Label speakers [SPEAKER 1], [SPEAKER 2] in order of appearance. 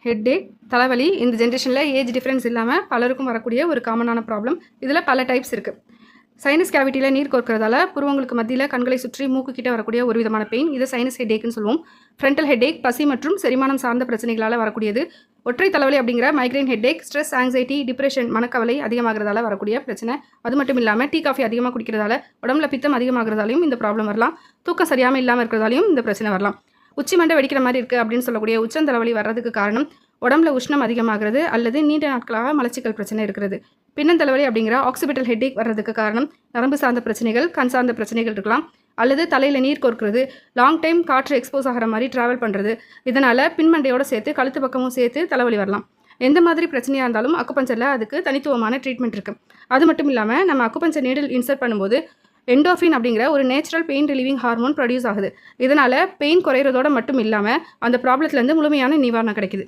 [SPEAKER 1] Headache, தலைவலி இந்த ஜென்ரேஷனில் ஏஜ் டிஃப்ரென்ஸ் இல்லாமல் பலருக்கும் வரக்கூடிய ஒரு காமனான ப்ராப்ளம். இதில் பல டைப்ஸ் இருக்குது. சைனஸ் கேவிட்டியில் நீர் கோர்க்கிறதால புருவங்களுக்கு மத்தியில் கண்களை சுற்றி மூக்கு கிட்ட வரக்கூடிய ஒரு விதமான பெயின், இதை சைனஸ் ஹெட்டேக்னு சொல்லுவோம். ஃப்ரண்டல் ஹெட்டேக் பசி மற்றும் செரிமானம் சார்ந்த பிரச்சனைகளால் வரக்கூடியது. ஒற்றை தலைவலி அப்படிங்கிற migraine headache stress, anxiety, depression, மனக்கவலை அதிகமாகிறதால வரக்கூடிய பிரச்சனை. அது மட்டும் இல்லாமல் டீ காஃபி அதிகமாக குடிக்கிறதால உடம்புல பித்தம் அதிகமாகிறதாலையும் இந்த ப்ராப்ளம் வரலாம். தூக்கம் சரியாமல் இல்லாமல் இருக்கிறதாலையும் இந்த பிரச்சனை வரலாம். உச்சி மண்டை வெடிக்கிற மாதிரி இருக்குது அப்படின்னு சொல்லக்கூடிய உச்சந்தலைவலி வர்றதுக்கு காரணம் உடம்புல உஷ்ணம் அதிகமாகிறது அல்லது நீண்ட நாட்களாக மலச்சிக்கல் பிரச்சனை இருக்கிறது. பின்னந்தலைவலி அப்படிங்கிற ஆக்சிபிட்டல் ஹெட்டேக் வர்றதுக்கு காரணம் நரம்பு சார்ந்த பிரச்சனைகள், கண் சார்ந்த பிரச்சனைகள் இருக்கலாம். அல்லது தலையில் நீர் கோர்க்கிறது, லாங் டைம் காற்று எக்ஸ்போஸ் ஆகிற மாதிரி ட்ராவல் பண்ணுறது, இதனால் பின்மண்டையோடு சேர்த்து கழுத்து பக்கமும் சேர்த்து தலைவலி வரலாம். எந்த மாதிரி பிரச்சனையாக இருந்தாலும் அக்குபஞ்சரில் அதுக்கு தனித்துவமான ட்ரீட்மெண்ட் இருக்குது. அது மட்டும் இல்லாமல் நம்ம அக்குபஞ்சர் நீடில் இன்சர்ட் பண்ணும்போது எண்டோஃபின் அப்படிங்கிற ஒரு natural pain relieving hormone produce ஆகுது. இதனால் பெயின் குறையிறதோடு மட்டும் இல்லாமல் அந்த ப்ராப்ளத்துலேருந்து முழுமையான நிவாரணம் கிடைக்குது.